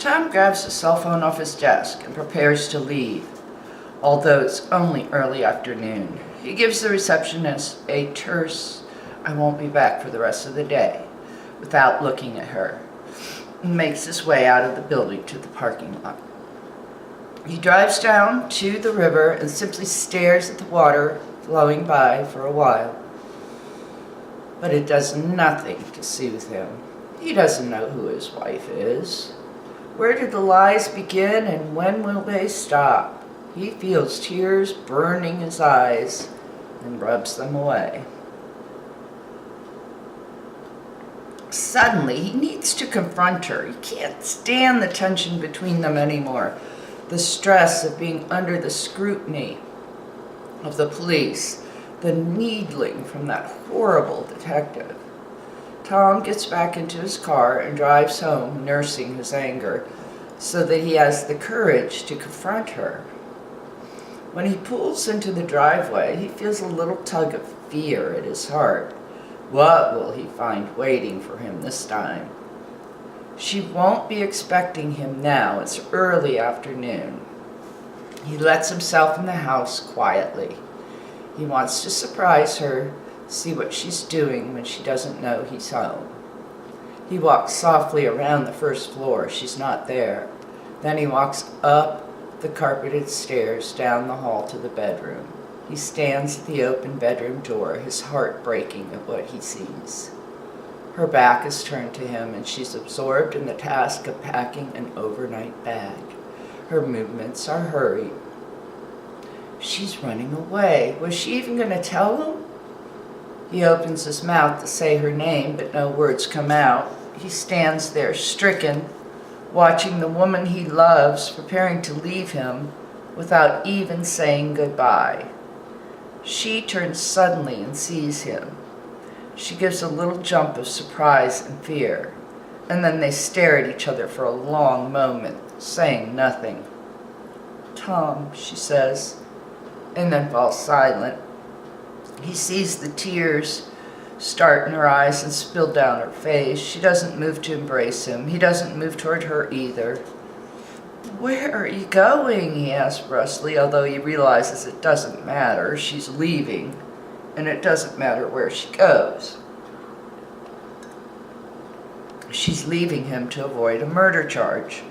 Tom grabs his cell phone off his desk and prepares to leave, although it's only early afternoon. He gives the receptionist a terse, "I won't be back for the rest of the day," without looking at her, and makes his way out of the building to the parking lot. He drives down to the river and simply stares at the water flowing by for a while. But it does nothing to soothe him. He doesn't know who his wife is. Where did the lies begin and when will they stop? He feels tears burning his eyes and rubs them away. Suddenly, he needs to confront her. He can't stand the tension between them anymore. The stress of being under the scrutiny of the police, the needling from that horrible detective. Tom gets back into his car and drives home, nursing his anger, so that he has the courage to confront her. When he pulls into the driveway, he feels a little tug of fear at his heart. What will he find waiting for him this time? She won't be expecting him now. It's early afternoon. He lets himself in the house quietly. He wants to surprise her, see what she's doing when she doesn't know he's home. He walks softly around the first floor. She's not there. Then he walks up the carpeted stairs down the hall to the bedroom. He stands at the open bedroom door, his heart breaking at what he sees. Her back is turned to him, and she's absorbed in the task of packing an overnight bag. Her movements are hurried. She's running away. Was she even going to tell him? He opens his mouth to say her name, but no words come out. He stands there, stricken, watching the woman he loves preparing to leave him without even saying goodbye. She turns suddenly and sees him. She gives a little jump of surprise and fear, and then they stare at each other for a long moment, saying nothing. "Tom," she says, and then falls silent. He sees the tears start in her eyes and spill down her face. She doesn't move to embrace him. He doesn't move toward her either. "Where are you going?" he asks brusquely, although he realizes it doesn't matter. She's leaving, and it doesn't matter where she goes. She's leaving him to avoid a murder charge.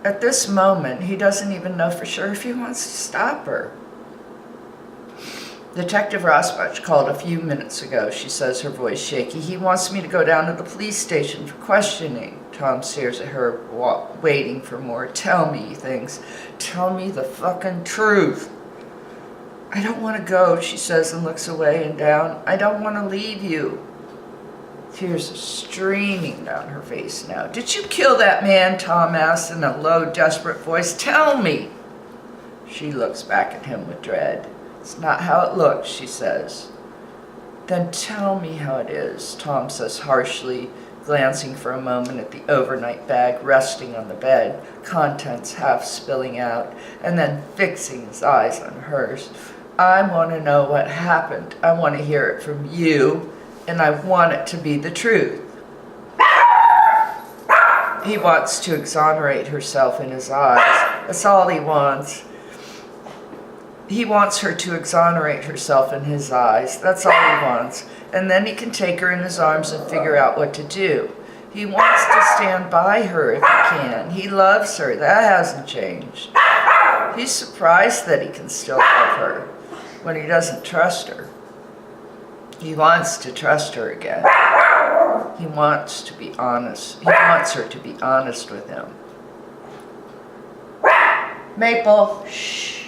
At this moment, he doesn't even know for sure if he wants to stop her. "Detective Rosbach called a few minutes ago," she says, her voice shaky. "He wants me to go down to the police station for questioning." Tom stares at her, waiting for more. "Tell me," he thinks. "Tell me the fucking truth." "I don't want to go," she says and looks away and down. "I don't want to leave you." Tears are streaming down her face now. "Did you kill that man?" Tom asks in a low, desperate voice. "Tell me." She looks back at him with dread. "It's not how it looks," she says. "Then tell me how it is," Tom says harshly, glancing for a moment at the overnight bag resting on the bed, contents half spilling out, and then fixing his eyes on hers. "I want to know what happened. I want to hear it from you, and I want it to be the truth." He wants to exonerate herself in his eyes. That's all he wants. He wants her to exonerate herself in his eyes. That's all he wants. And then he can take her in his arms and figure out what to do. He wants to stand by her if he can. He loves her. That hasn't changed. He's surprised that he can still love her when he doesn't trust her. He wants to trust her again. He wants to be honest. He wants her to be honest with him. "Maple, shh.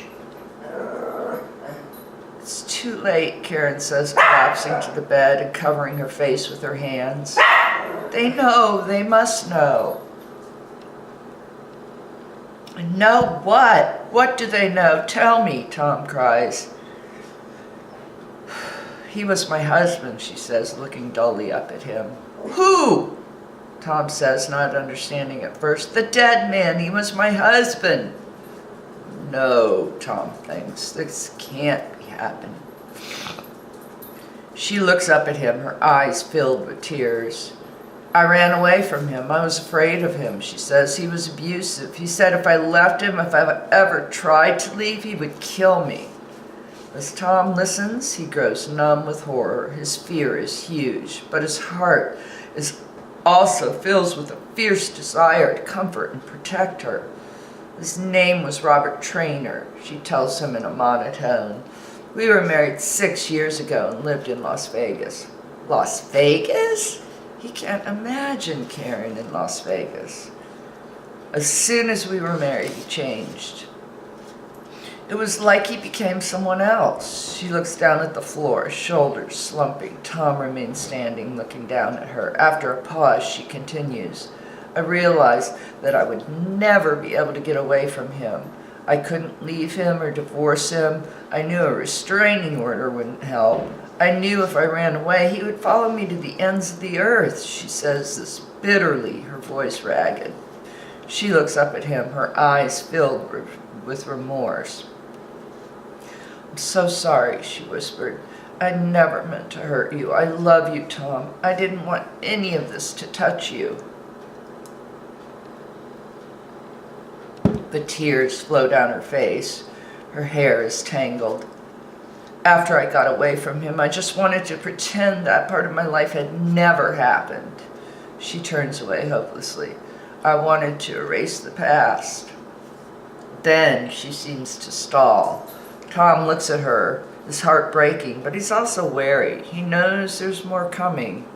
It's too late," Karen says, collapsing to the bed and covering her face with her hands. "They know. They must know." "Know what? What do they know? Tell me," Tom cries. "He was my husband," she says, looking dully up at him. "Who?" Tom says, not understanding at first. "The dead man. He was my husband." "No," Tom thinks. "This can't be happening." She looks up at him, her eyes filled with tears. I ran away from him. I was afraid of him, she says. He was abusive. He said if I left him, if I ever tried to leave, he would kill me. As Tom listens, he grows numb with horror. His fear is huge, but his heart is also fills with a fierce desire to comfort and protect her. His name was Robert Traynor, she tells him in a monotone. We were married 6 years ago and lived in Las Vegas. Las Vegas? He can't imagine Karen in Las Vegas. As soon as we were married, he changed. It was like he became someone else. She looks down at the floor, shoulders slumping. Tom remains standing, looking down at her. After a pause, she continues. I realized that I would never be able to get away from him. I couldn't leave him or divorce him. I knew a restraining order wouldn't help. I knew if I ran away, he would follow me to the ends of the earth. She says this bitterly, her voice ragged. She looks up at him, her eyes filled with remorse. I'm so sorry, she whispered. I never meant to hurt you. I love you, Tom. I didn't want any of this to touch you. The tears flow down her face. Her hair is tangled. After I got away from him, I just wanted to pretend that part of my life had never happened. She turns away hopelessly. I wanted to erase the past. Then she seems to stall. Tom looks at her, his heart breaking, but he's also wary. He knows there's more coming.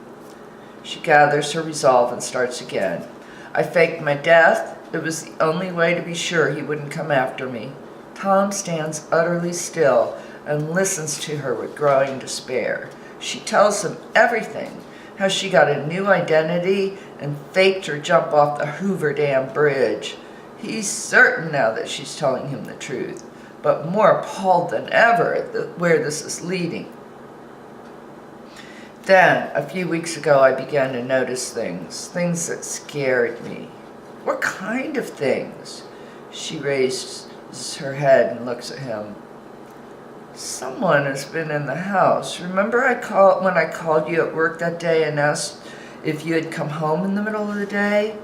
She gathers her resolve and starts again. I faked my death. It was the only way to be sure he wouldn't come after me. Tom stands utterly still and listens to her with growing despair. She tells him everything, how she got a new identity and faked her jump off the Hoover Dam bridge. He's certain now that she's telling him the truth, but more appalled than ever at where this is leading. Then, a few weeks ago, I began to notice things that scared me. What kind of things? She raises her head and looks at him. Someone has been in the house. Remember when I called you at work that day and asked if you had come home in the middle of the day?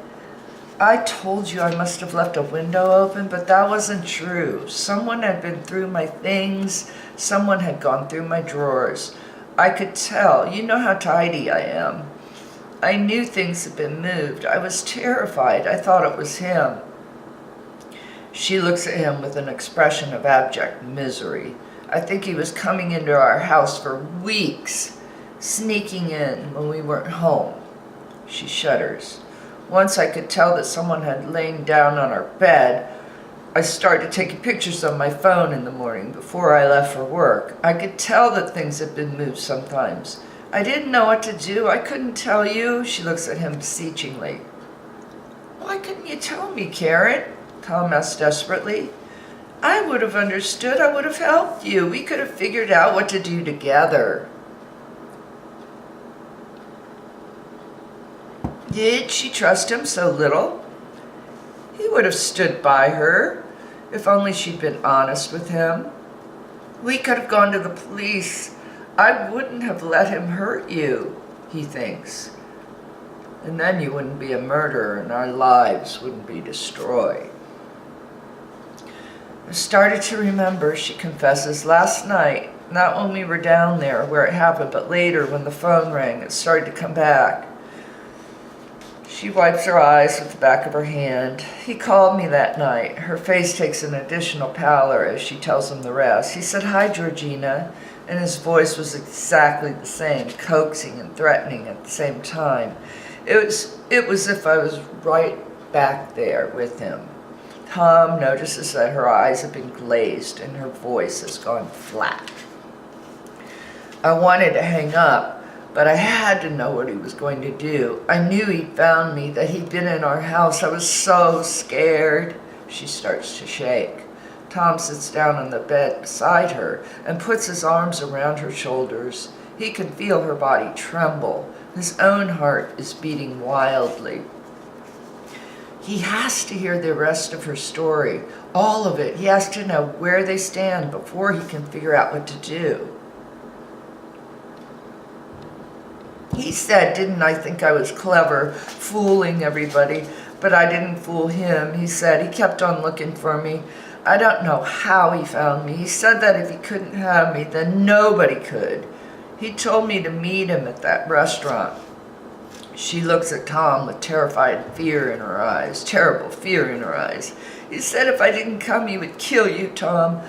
I told you I must have left a window open, but that wasn't true. Someone had been through my things. Someone had gone through my drawers. I could tell. You know how tidy I am. I knew things had been moved. I was terrified. I thought it was him. She looks at him with an expression of abject misery. I think he was coming into our house for weeks, sneaking in when we weren't home. She shudders. Once I could tell that someone had lain down on our bed. I started taking pictures on my phone in the morning before I left for work. I could tell that things had been moved sometimes. I didn't know what to do. I couldn't tell you. She looks at him beseechingly. Why couldn't you tell me, Karen? Tom asked desperately. I would have understood. I would have helped you. We could have figured out what to do together. Did she trust him so little? He would have stood by her if only she'd been honest with him. We could have gone to the police. I wouldn't have let him hurt you, he thinks. And then you wouldn't be a murderer and our lives wouldn't be destroyed. I started to remember, she confesses, last night, not when we were down there where it happened, but later when the phone rang, it started to come back. She wipes her eyes with the back of her hand. He called me that night. Her face takes an additional pallor as she tells him the rest. He said, "Hi, Georgina," and his voice was exactly the same, coaxing and threatening at the same time. It was if I was right back there with him. Tom notices that her eyes have been glazed and her voice has gone flat. I wanted to hang up, but I had to know what he was going to do. I knew he'd found me, that he'd been in our house. I was so scared. She starts to shake. Tom sits down on the bed beside her and puts his arms around her shoulders. He can feel her body tremble. His own heart is beating wildly. He has to hear the rest of her story, all of it. He has to know where they stand before he can figure out what to do. He said, didn't I think I was clever, fooling everybody, but I didn't fool him. He said he kept on looking for me. I don't know how he found me. He said that if he couldn't have me, then nobody could. He told me to meet him at that restaurant. She looks at Tom with terrified fear in her eyes, terrible fear in her eyes. He said if I didn't come, he would kill you, Tom.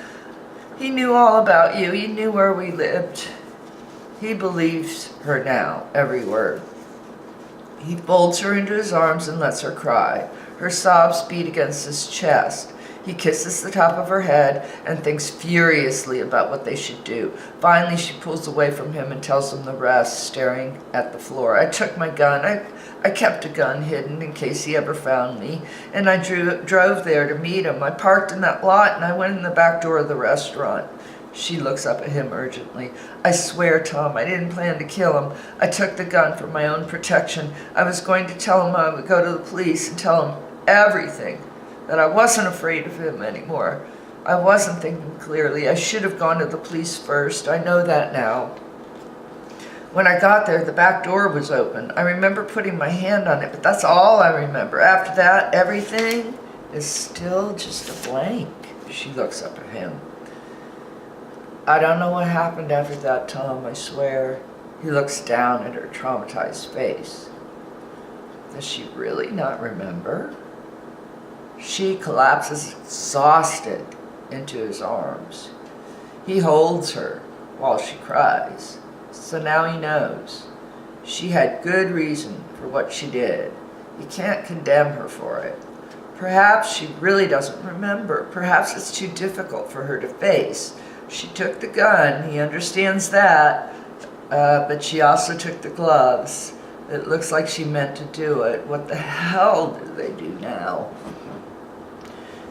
He knew all about you. He knew where we lived. He believes her now, every word. He folds her into his arms and lets her cry. Her sobs beat against his chest. He kisses the top of her head and thinks furiously about what they should do. Finally, she pulls away from him and tells him the rest, staring at the floor. I took my gun. I kept a gun hidden in case he ever found me, and I drove there to meet him. I parked in that lot and I went in the back door of the restaurant. She looks up at him urgently. I swear, Tom, I didn't plan to kill him. I took the gun for my own protection. I was going to tell him I would go to the police and tell him everything, that I wasn't afraid of him anymore. I wasn't thinking clearly. I should have gone to the police first. I know that now. When I got there, the back door was open. I remember putting my hand on it, but that's all I remember. After that, everything is still just a blank. She looks up at him. I don't know what happened after that, Tom, I swear. He looks down at her traumatized face. Does she really not remember? She collapses exhausted into his arms. He holds her while she cries. So now he knows. She had good reason for what she did. He can't condemn her for it. Perhaps she really doesn't remember. Perhaps it's too difficult for her to face. She took the gun, he understands that, but she also took the gloves. It looks like she meant to do it. What the hell do they do now?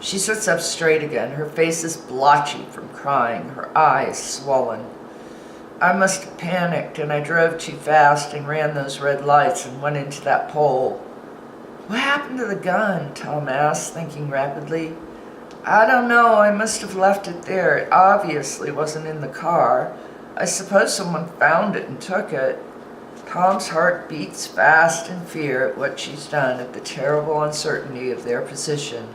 She sits up straight again. Her face is blotchy from crying, her eyes swollen. I must have panicked, and I drove too fast and ran those red lights and went into that pole. What happened to the gun? Tom asked, thinking rapidly. I don't know. I must have left it there. It obviously wasn't in the car. I suppose someone found it and took it. Tom's heart beats fast in fear at what she's done, at the terrible uncertainty of their position.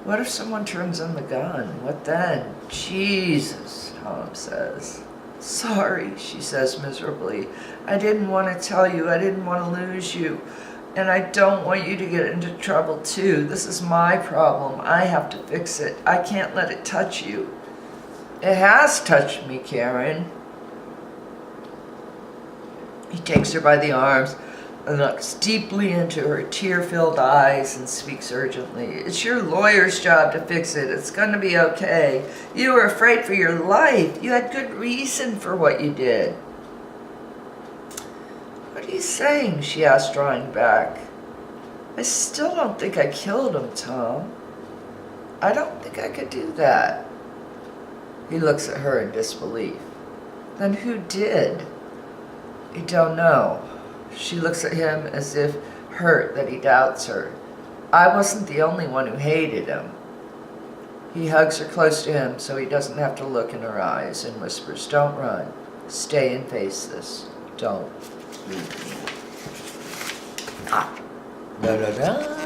What if someone turns on the gun? What then? Jesus, Tom says. Sorry, she says miserably. I didn't want to tell you. I didn't want to lose you. And I don't want you to get into trouble too. This is my problem. I have to fix it. I can't let it touch you. It has touched me, Karen. He takes her by the arms and looks deeply into her tear-filled eyes and speaks urgently. It's your lawyer's job to fix it. It's going to be okay. You were afraid for your life. You had good reason for what you did. What are you saying? She asked, drawing back. I still don't think I killed him, Tom. I don't think I could do that. He looks at her in disbelief. Then who did? I don't know. She looks at him as if hurt that he doubts her. I wasn't the only one who hated him. He hugs her close to him so he doesn't have to look in her eyes and whispers, don't run. Stay and face this. Don't leave me. Da da da.